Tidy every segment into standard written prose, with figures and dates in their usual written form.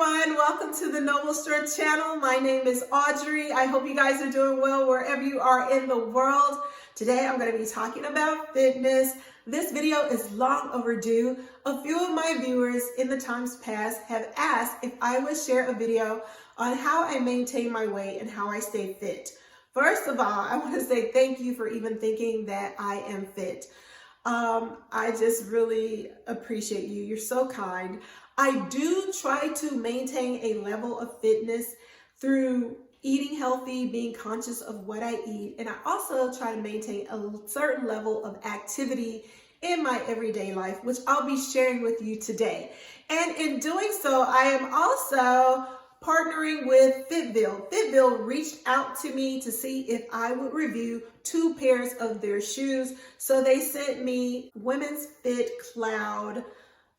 everyone, welcome to the Noble Strength channel. My name is Audrey. I hope you guys are doing well wherever you are in the world. Today I'm going to be talking about fitness. This video is long overdue. A few of my viewers in the times past have asked if I would share a video on how I maintain my weight and how I stay fit. First of all, I want to say thank you for even thinking that I am fit. I just really appreciate you. You're so kind. I do try to maintain a level of fitness through eating healthy, being conscious of what I eat, and I also try to maintain a certain level of activity in my everyday life, which I'll be sharing with you today. And in doing so, I am also partnering with FitVille. FitVille reached out to me to see if I would review 2 pairs of their shoes. So they sent me Women's Fit Cloud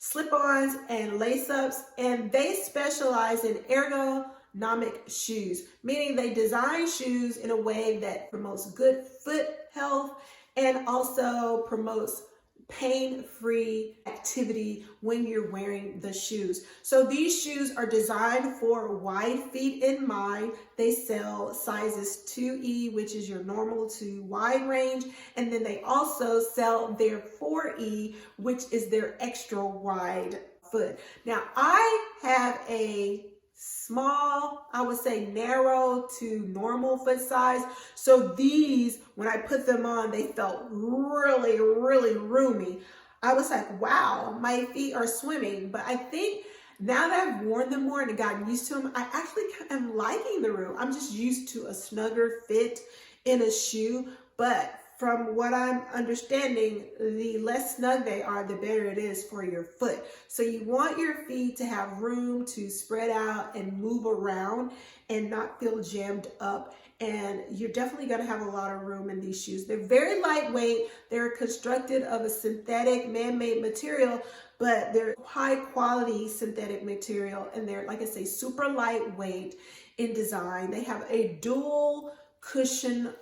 slip-ons and lace-ups, and they specialize in ergonomic shoes, meaning they design shoes in a way that promotes good foot health and also promotes pain-free activity when you're wearing the shoes. So these shoes are designed for wide feet in mind. They sell sizes 2E, which is your normal to wide range, and then they also sell their 4E, which is their extra wide foot. Now I have a small, I would say narrow to normal foot size. So these, when I put them on, they felt really, really roomy. I was like, wow, my feet are swimming. But I think now that I've worn them more and gotten used to them, I actually am liking the room. I'm just used to a snugger fit in a shoe. But from what I'm understanding, the less snug they are, the better it is for your foot. So you want your feet to have room to spread out and move around and not feel jammed up. And you're definitely going to have a lot of room in these shoes. They're very lightweight. They're constructed of a synthetic man-made material, but they're high quality synthetic material. And they're, like I say, super lightweight in design. They have a dual cushion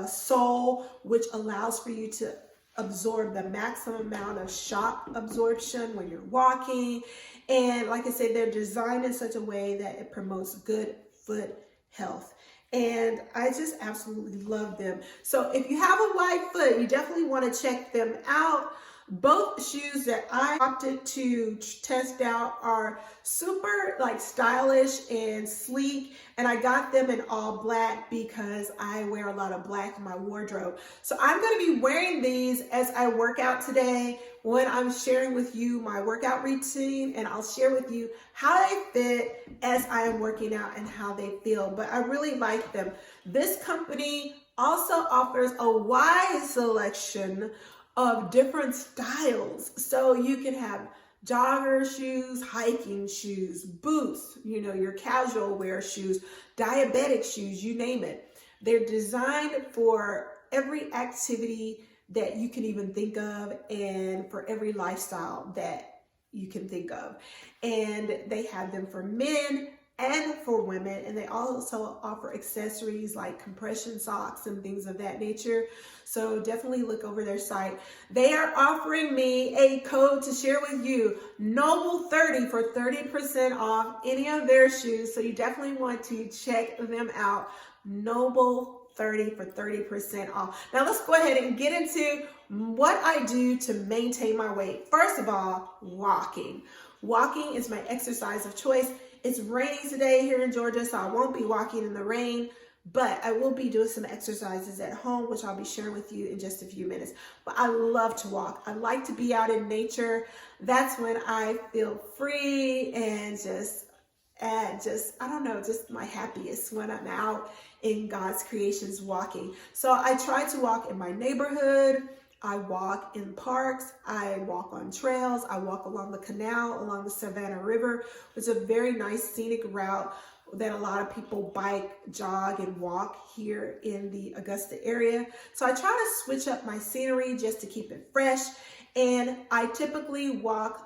sole, which allows for you to absorb the maximum amount of shock absorption when you're walking. And like I said, they're designed in such a way that it promotes good foot health. And I just absolutely love them. So if you have a wide foot, you definitely want to check them out. Both shoes that I opted to test out are super stylish and sleek, and I got them in all black because I wear a lot of black in my wardrobe. So I'm going to be wearing these as I work out today when I'm sharing with you my workout routine, and I'll share with you how they fit as I am working out and how they feel. But I really like them. This company also offers a wide selection of different styles. So you can have jogger shoes, hiking shoes, boots, your casual wear shoes, diabetic shoes, you name it. They're designed for every activity that you can even think of and for every lifestyle that you can think of. And they have them for men and for women, and they also offer accessories like compression socks and things of that nature. So definitely look over their site. They are offering me a code to share with you, Noble30, for 30% off any of their shoes. So you definitely want to check them out. Noble30 for 30% off. Now let's go ahead and get into what I do to maintain my weight. First of all, walking. Walking is my exercise of choice. It's raining today here in Georgia, so I won't be walking in the rain, but I will be doing some exercises at home, which I'll be sharing with you in just a few minutes. But I love to walk. I like to be out in nature. That's when I feel free and just my happiest, when I'm out in God's creations walking. So I try to walk in my neighborhood. I walk in parks, I walk on trails, I walk along the canal, along the Savannah River, which is a very nice scenic route that a lot of people bike, jog, and walk here in the Augusta area. So I try to switch up my scenery just to keep it fresh, and I typically walk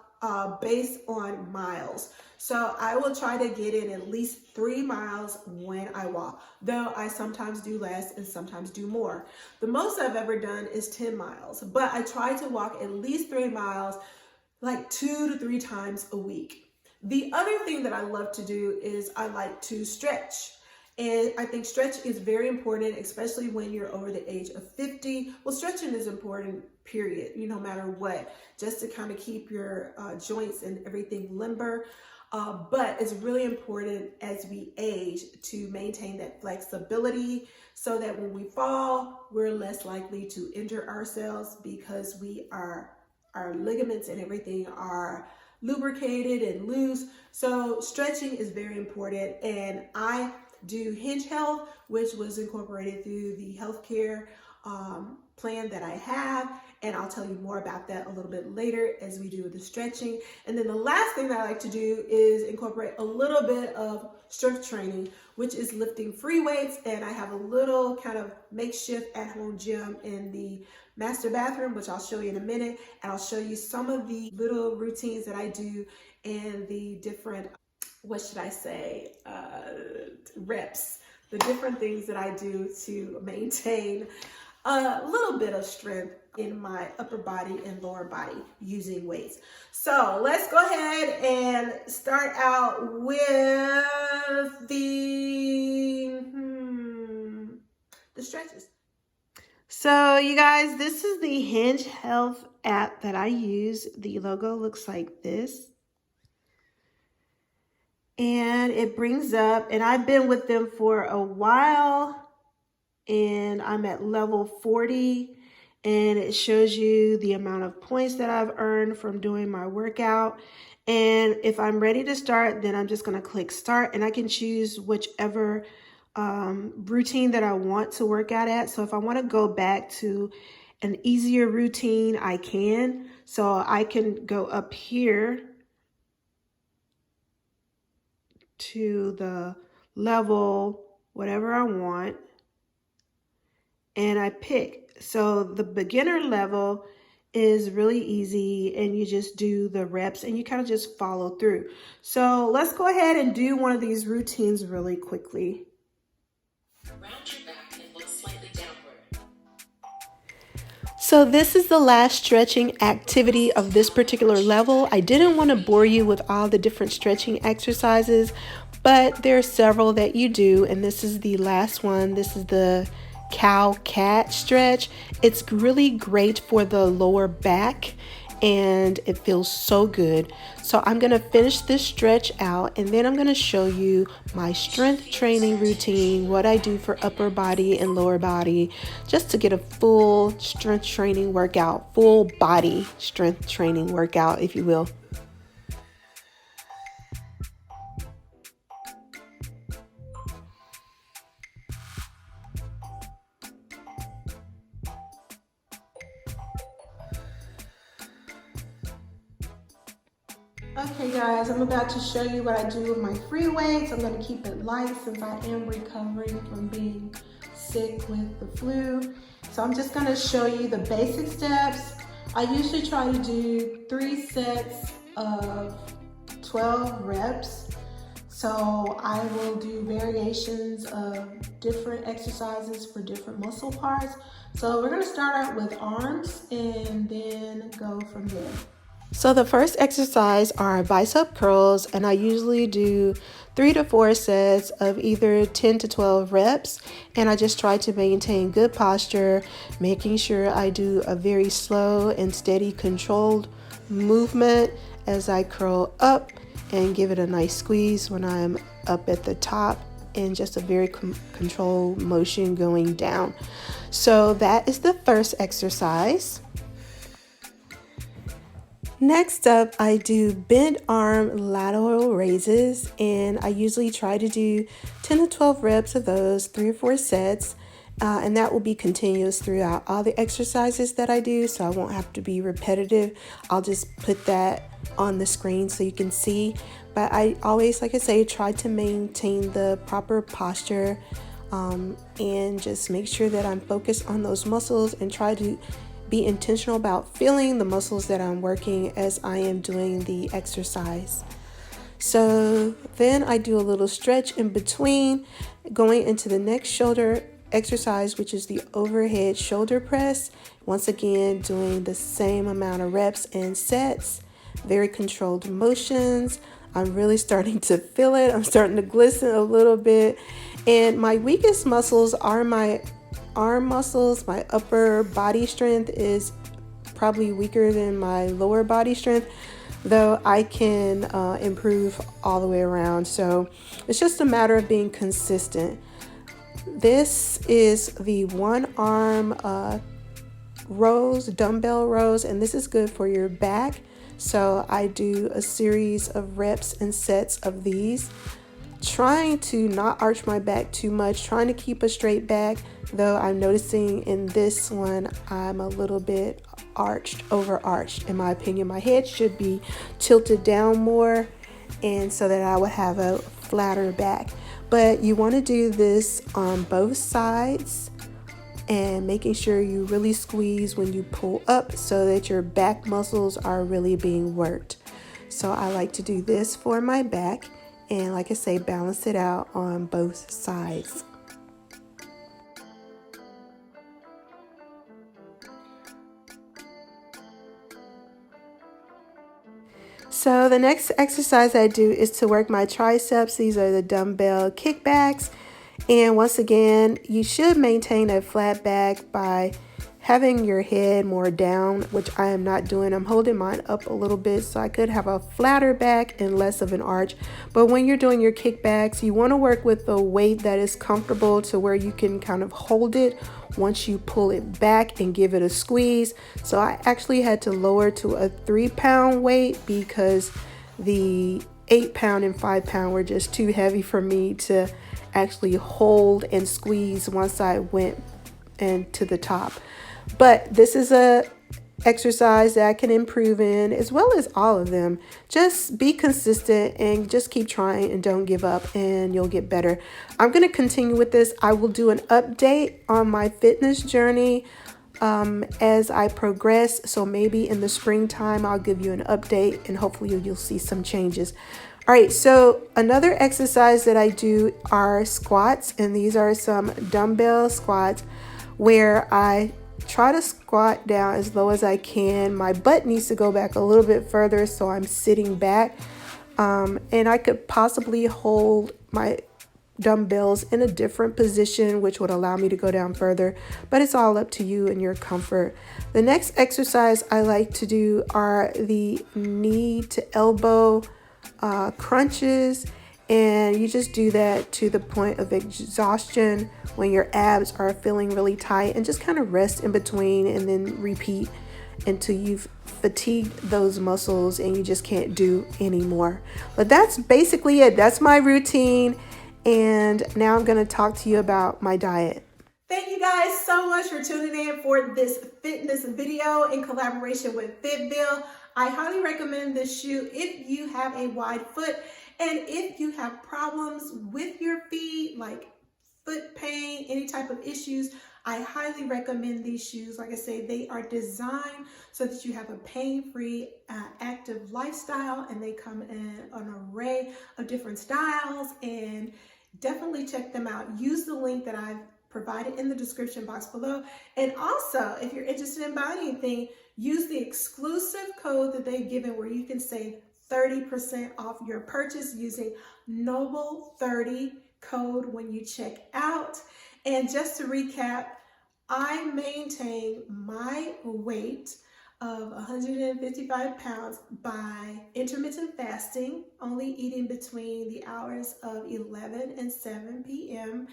based on miles. So I will try to get in at least 3 miles when I walk, though I sometimes do less and sometimes do more. The most I've ever done is 10 miles, but I try to walk at least 3 miles like 2 to 3 times a week. The other thing that I love to do is I like to stretch. And I think stretch is very important, especially when you're over the age of 50. Well, stretching is important, period, no matter what, just to kind of keep your joints and everything limber. But it's really important as we age to maintain that flexibility so that when we fall, we're less likely to injure ourselves because our ligaments and everything are lubricated and loose. So stretching is very important. And I do Hinge Health, which was incorporated through the healthcare plan that I have. And I'll tell you more about that a little bit later as we do the stretching. And then the last thing that I like to do is incorporate a little bit of strength training, which is lifting free weights. And I have a little kind of makeshift at-home gym in the master bathroom, which I'll show you in a minute. And I'll show you some of the little routines that I do and the different, what should I say, reps, the different things that I do to maintain a little bit of strength in my upper body and lower body using weights. So let's go ahead and start out with the stretches. So you guys, this is the Hinge Health app that I use. The logo looks like this. And it brings up, and I've been with them for a while, and I'm at level 40, and it shows you the amount of points that I've earned from doing my workout. And if I'm ready to start, then I'm just going to click start, and I can choose whichever routine that I want to work out at. So if I want to go back to an easier routine, I can. So I can go up here to the level, whatever I want, and I pick. So the beginner level is really easy, and you just do the reps and you kind of just follow through. So let's go ahead and do one of these routines really quickly. Round your back and look slightly downward. So this is the last stretching activity of this particular level. I didn't want to bore you with all the different stretching exercises, but there are several that you do, and this is the last one. This is the cow-cat stretch. It's really great for the lower back, and it feels so good. So I'm going to finish this stretch out, and then I'm going to show you my strength training routine, what I do for upper body and lower body, just to get a full strength training workout, full body strength training workout, if you will. Okay guys, I'm about to show you what I do with my free weights. I'm going to keep it light since I am recovering from being sick with the flu. So I'm just going to show you the basic steps. I usually try to do 3 sets of 12 reps. So I will do variations of different exercises for different muscle parts. So we're going to start out with arms and then go from there. So the first exercise are bicep curls, and I usually do 3 to 4 sets of either 10 to 12 reps, and I just try to maintain good posture, making sure I do a very slow and steady controlled movement as I curl up and give it a nice squeeze when I'm up at the top, and just a very controlled motion going down. So that is the first exercise. Next up, I do bent arm lateral raises, and I usually try to do 10 to 12 reps of those, 3 or 4 sets, and that will be continuous throughout all the exercises that I do, so I won't have to be repetitive. I'll just put that on the screen so you can see, but I always, like I say, try to maintain the proper posture and just make sure that I'm focused on those muscles and try to be intentional about feeling the muscles that I'm working as I am doing the exercise. So then I do a little stretch in between, going into the next shoulder exercise, which is the overhead shoulder press. Once again, doing the same amount of reps and sets, very controlled motions. I'm really starting to feel it. I'm starting to glisten a little bit. And my weakest muscles are my arm muscles. My upper body strength is probably weaker than my lower body strength, though I can improve all the way around. So it's just a matter of being consistent. This is the one arm rows, dumbbell rows, and this is good for your back. So I do a series of reps and sets of these, trying to not arch my back too much, trying to keep a straight back, though I'm noticing in this one I'm a little bit overarched. In my opinion, my head should be tilted down more, and so that I would have a flatter back. But you want to do this on both sides, and making sure you really squeeze when you pull up so that your back muscles are really being worked. So I like to do this for my back, and like I say, balance it out on both sides. So the next exercise I do is to work my triceps. These are the dumbbell kickbacks. And once again, you should maintain a flat back by having your head more down, which I am not doing. I'm holding mine up a little bit so I could have a flatter back and less of an arch. But when you're doing your kickbacks, you want to work with a weight that is comfortable to where you can kind of hold it once you pull it back and give it a squeeze. So I actually had to lower to a 3-pound weight because the 8-pound and 5-pound were just too heavy for me to actually hold and squeeze once I went into the top. But this is a exercise that I can improve in, as well as all of them. Just be consistent and just keep trying and don't give up, and you'll get better. I'm going to continue with this. I will do an update on my fitness journey as I progress. So maybe in the springtime, I'll give you an update, and hopefully you'll see some changes. All right, so another exercise that I do are squats, and these are some dumbbell squats where I try to squat down as low as I can. My butt needs to go back a little bit further, so I'm sitting back, and I could possibly hold my dumbbells in a different position, which would allow me to go down further, but it's all up to you and your comfort. The next exercise I like to do are the knee to elbow crunches, and you just do that to the point of exhaustion when your abs are feeling really tight, and just kind of rest in between and then repeat until you've fatigued those muscles and you just can't do anymore. But that's basically it. That's my routine, and now I'm going to talk to you about my diet. Thank you guys so much for tuning in for this fitness video in collaboration with FitVille. I highly recommend this shoe if you have a wide foot, and if you have problems with your feet, like foot pain, any type of issues, I highly recommend these shoes. Like I say, they are designed so that you have a pain-free, active lifestyle, and they come in an array of different styles, and definitely check them out. Use the link that I've provided in the description box below. And also, if you're interested in buying anything, use the exclusive code that they've given where you can save 30% off your purchase using Noble30 code when you check out. And just to recap, I maintain my weight of 155 pounds by intermittent fasting, only eating between the hours of 11 and 7 p.m.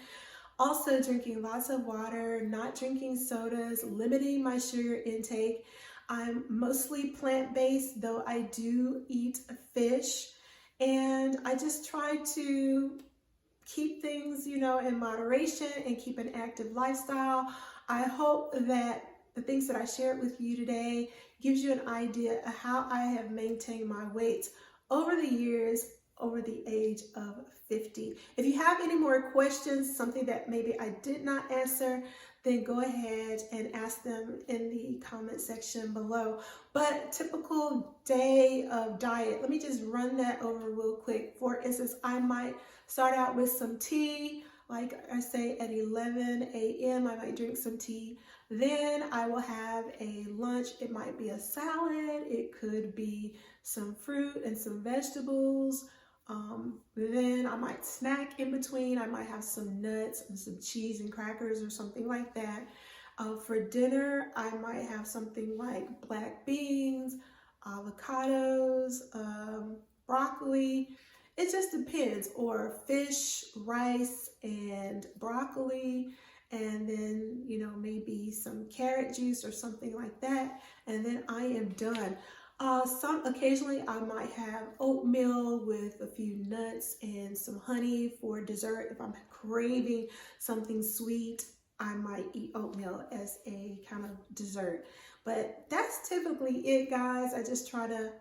Also drinking lots of water, not drinking sodas, limiting my sugar intake. I'm mostly plant-based, though I do eat fish, and I just try to keep things, in moderation and keep an active lifestyle. I hope that the things that I shared with you today gives you an idea of how I have maintained my weight over the years, over the age of 50. If you have any more questions, something that maybe I did not answer, then go ahead and ask them in the comment section below. But typical day of diet, let me just run that over real quick. For instance, I might start out with some tea, like I say, at 11 a.m. I might drink some tea. Then I will have a lunch. It might be a salad. It could be some fruit and some vegetables. Then I might snack in between. I might have some nuts and some cheese and crackers or something like that. For dinner, I might have something like black beans, avocados, broccoli. It just depends. Or fish, rice, and broccoli. And then, you know, maybe some carrot juice or something like that. And then I am done. Occasionally I might have oatmeal with a few nuts and some honey for dessert. If I'm craving something sweet, I might eat oatmeal as a kind of dessert. But that's typically it, guys. I just try to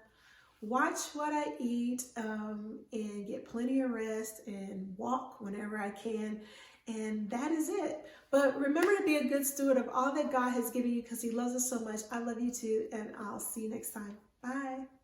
watch what I eat and get plenty of rest and walk whenever I can. And that is it. But remember to be a good steward of all that God has given you, because he loves us so much. I love you too, and I'll see you next time. Bye.